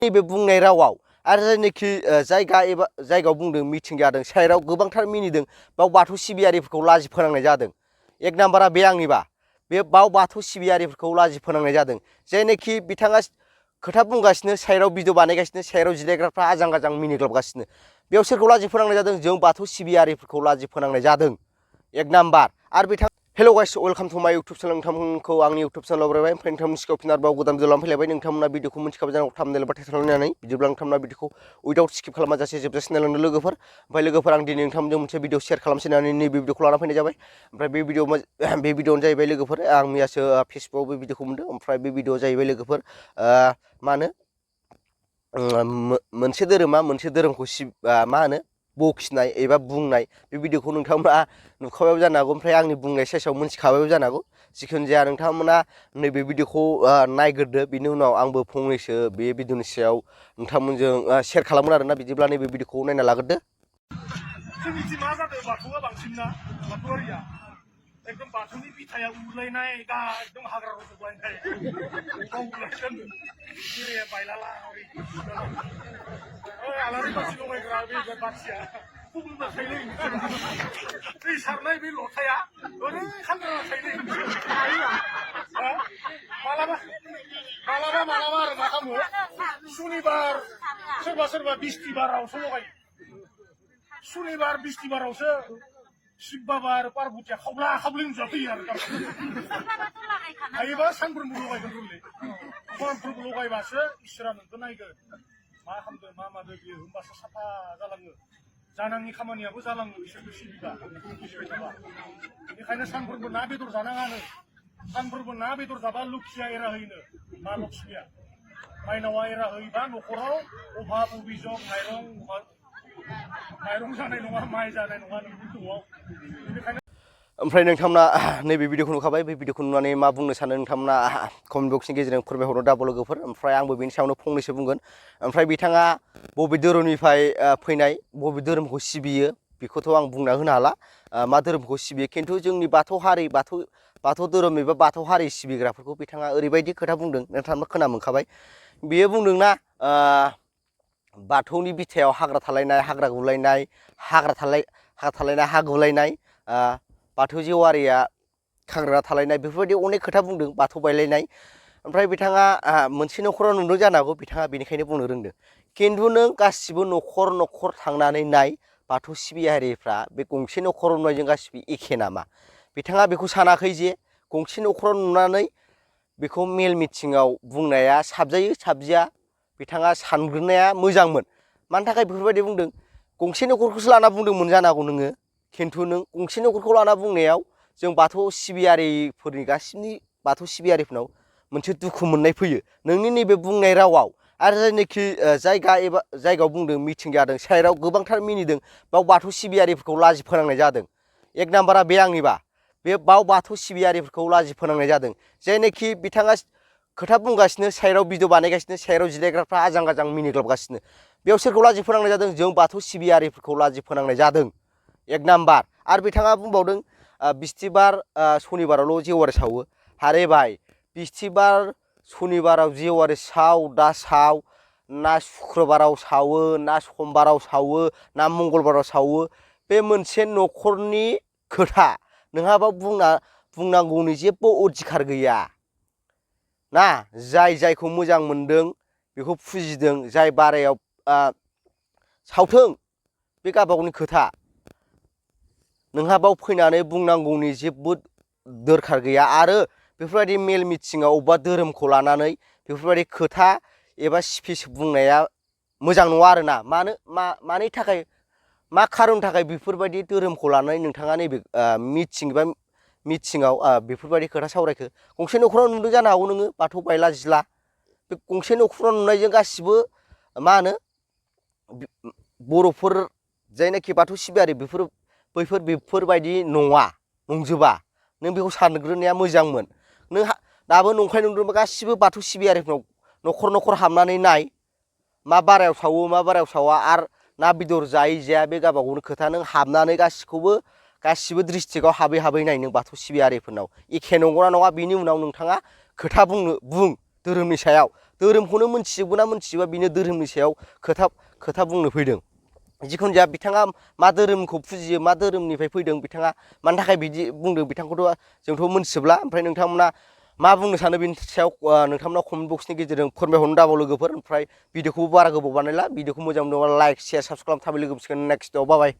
नैबे बुंनाय रावाव आरो जायनाखि जायगा एबा जायगायाव बुंदों मिटिं जादों साइडआव गोबांथार मिनिदों बाव बाथौ सिबियारिफोरखौ लाजि फोनांनाय जादों। एक नाम्बारा बे आंनिबा बे बाव बाथौ सिबियारिफोरखौ लाजि फोनांनाय जादों। जायनाखि बिथाङा खोथा बुंगासिनो साइडआव भिडिअ बानायगासिनो साइडआव जिरायग्राफ्रा आजां गाजां मिनिग्लाबगासिनो बेयाव सोरखौ लाजि फोनांनाय जादों? जों बाथौ सिबियारिफोरखौ लाजि फोनांनाय जादों। एक नाम्बार आरो बिथां हेलो गाइस वेलकाम टू माय यूट्यूब चैनल नोंथांमोनखौ आंनि यूट्यूब चैनलाव बरायबाय ओमफ्राय नोंथांमोननि सिगाङाव फिन आरोबाव गोदान भिडिअ लानानै फैलायबाय। नोंथांमोना भिडिअखौ मिथिखाबाय जानांगौ थाम्बनेल बा टाइटेल नायनानै बिदिब्ला नोंथांमोना भिडिअखौ उइदाउट स्किप खालामाजासे जोबजासिम नायलांदो लोगोफोर। ओमफ्राय लोगोफोर आं दिनै नोंथांमोनजों मोनसे भिडिअ शेयार खालामसै होननानै नैबे भिडिअखौ लाना फैनाय जाबाय। ओमफ्राय बे भिडिअआनो जाहैबाय लोगोफोर आं मैयासो फेसबुकआव बे भिडिअखौ मोन्दों। ओमफ्राय बे भिडिअआ जाहैबाय लोगोफोर मा होनो मोनसे धोरोमा मोनसे धोरोमखौ मा होनो बखिनाय एबा बुंनाय बे भिडिअखौ नोंथांमोना नुखाबायबो जानो हागौ। ओमफ्राय आंनि बुंनाय साइसाव मोनथिखाबायबो जानो हागौ। जिखुनु जाया नोंथांमोना नैबे भिडिअखौ नायग्रोदो बिनि उनाव आंबो फंनैसो बे भिडिअनि सायाव नोंथांमोनजों शेयार खालामगोन आरोना। बिदिब्ला नैबे भिडिअखौ नायना लाग्रोदो। जोंनिथिं मा जादों बाथौआ बांसिन ना बाथौआरिया एकदम बाथौनि बिथाया उरलायनाय एकदम हाग्रा रज'लायनाय बावलायदों जिराया बायलाला आलारि बाथि लगायग्रा बे बाथिया खुलुमना थायोलै दै सारनाय बे लथाया ओरै खामना थायोलै मालाबा आरो मा खालामो सुनिबार सोरबा बिस्थिबारावसो लगायो। सुनिबार बिस्थिबारावसो शिब बाबा आरो पार्बतिया खावला खावलि नुजाफैयो आरो हायोबा सानफ्रोमबो लगायगोन रोंलै सानफ्रोमबो लगायबासो इसोरा नोंखौ नायगोन मा खालामदों मा मादों बियो होमबासो साफा जालाङो। जानांनि खामानियाबो जालाङो इसोरखौ सिबिबा बुजिबाय थाबा। बेनिखायनो सानफ्रोमबो ना बेदर जानाङानो। सानफ्रोमबो ना बेदर जाबा लक्ष्मिया एरा होयोनो मा लक्ष्मिया माइनावा एरा होयोबा न'खराव अभाब अभिजग माइरं जानाय नङा माइ जानाय नङा नोंनि न'आव। बेनिखायनो ओमफ्राय नोंथांमोना नैबे भिडिअखौ नुखाबाय। बे भिडिअखौ नुनानै मा बुंनो सानो नोंथांमोना कमेन्ट बक्सनि गेजेरजों फोरमायहरनो दाबो लोगोफोर। ओमफ्राय आंबो बेनि सायावनो फंनैसो बुंगोन। ओमफ्राय बिथाङा बबे धोरोमनिफ्राय फैनाय बबे धोरोमखौ सिबियो बेखौथ' आं बुंना होनो हाला मा धोरोमखौ सिबियो। खिन्थु जोंनि बाथौ हारि बाथौ धोरोम एबा बाथौ हारि सिबिग्राफोरखौ बिथाङा ओरैबायदि खोथा बुंदों नोंथाङा खोना मोनखाबाय। बियो बुंदोंना बाथौनि बिथायाव हाग्रा थालायनाय हाग्रा गुलायनाय हा गुलायनाय बाथौ जेवारिया खांग्रा थालायनाय बेफोरबायदि अनेक खोथा बुंदों बाथौ बायलायनाय। ओमफ्राय बिथाङा मोनसे न'खराव नुदों जानो हागौ बिथाङा बेनिखायनो बुंनो रोंदों। खिन्थु नों गासिबो न'खर थांनानै नाय बाथौ सिबियारिफ्रा बे गंसे न'खराव नुनायजों गासिबो एखे नामा? बिथाङा बेखौ सानाखै जे गंसे न'खराव नुनानै बेखौ मेल मिटिङाव बुंनाया साबजायो साबजाया बिथाङा सानग्रोनाया मोजांमोन। मानि थाखाय बेफोरबायदि बुंदों? गंसे न'खरखौसो लाना बुंदोंमोन जानो हागौ नोङो। खिन्थु नों गंसे न'खरखौ लाना बुंनायाव जों बाथौ सिबियारिफोरनि गासिबो बाथौ सिबियारिफोरनाव मोनसे दुखु मोननाय फैयो नोंनि नैबे बुंनाय रावाव। आरो जायनाखि जायगायाव बुंदों मिटिं जादों साइडआव गोबांथार मिनिदों बाव बाथौ सिबियारिफोरखौ लाजि फोनांनाय जादों। एक नाम्बारा बे आंनिबा बे बाव बाथौ सिबियारिफोरखौ लाजि फोनांनाय जादों। जायनाखि बिथाङा खोथा बुंगासिनो साइडआव भिडिअ बानायगासिनो साइडआव जिरायग्राफ्रा आजां गाजां मिनिग्लाबगासिनो बेयाव सोरखौ लाजि फोनांनाय जादों? जों बाथौ सिबियारिफोरखौ लाजि फोनांनाय जादों। एक नाम्बार आरो बिथाङा बुंबावदों बिस्थिबार सनिबारावल' जेवारि सावो। हारे भाई बिस्थिबार सनिबाराव जेवारि दा साव ना शुक्रबाराव सावो ना समबाराव सावो ना मंगलबाराव सावो बे मोनसे न'खरनि खोथा नोंहाबा बुंनांगौनि जेबो अधिकार गैया ना। जायखौ मोजां मोनदों बेखौ फुजिदों जाय बारायाव सावथों बे गावबागावनि खोथा। नोंहा बाव फैनानै बुंनांगौनि जेबो दरखार गैया। आरो बेफोरबायदि मेल मिटिङाव अबेबा धोरोमखौ लानानै बेफोरबायदि खोथा एबा स्पिच बुंनाया मोजां नङा आरोना। मानि थाखाय मा खारननि थाखाय बेफोरबायदि धोरोमखौ लानानै नोंथाङा नैबे मिटिङाव बेफोरबायदि खोथा सावरायखो? गंसे न'खराव नुदों जानो हागौ नोङो बाथौ बायला जिला बे गंसे न'खराव नुनायजों गासिबो मा होनो बर'फोर जायनाखि बाथौ सिबियारि बेफोरबायदि नंजोबा। नों बेखौ सानग्रोनाया मोजांमोन। नों दाबो नंखाय नंदोंबा गासिबो बाथौ सिबियारिफोरनाव न'खर हाबनानै नाय मा बारायाव सावो मा बारायाव सावा। आरो ना बेदर जाया बे गावबागावनि खोथा। नों हाबनानै गासिबो डिस्ट्रिक्टआव हाबै नाय नों बाथौ सिबियारिफोरनाव एखे नंगौना नङा। बिनि उनाव नोंथाङा खोथा बुं धोरोमनि सायाव। धोरोमखौनो मोनथिजोबगोना मोनथिजोबा बिनो धोरोमनि सायाव खोथा बुंनो फैदों जिखुनु जाया बिथाङा मा धोरोमखौ फुजियो मा धोरोमनिफ्राय फैदों बिथाङा मानि थाखाय बिदि बुंदों बिथांखौथ' जोंथ' मोनथिजोबला ओमफ्राय नोंथांमोना मा बुंनो सानो बिनि सायाव नोंथांमोना कमेन्ट बक्सनि गेजेरजों फोरमायहरनो दाबाव लोगोफोर ओमफ्राय भिडिअखौबो बारा गोबाव बानायला भिडिअखौ मोजां मोनोबा लाइक शेयार साबसक्राइब खालाम थाबै लोगो मोनसिगोन नेक्स्ट भिडिअ बाय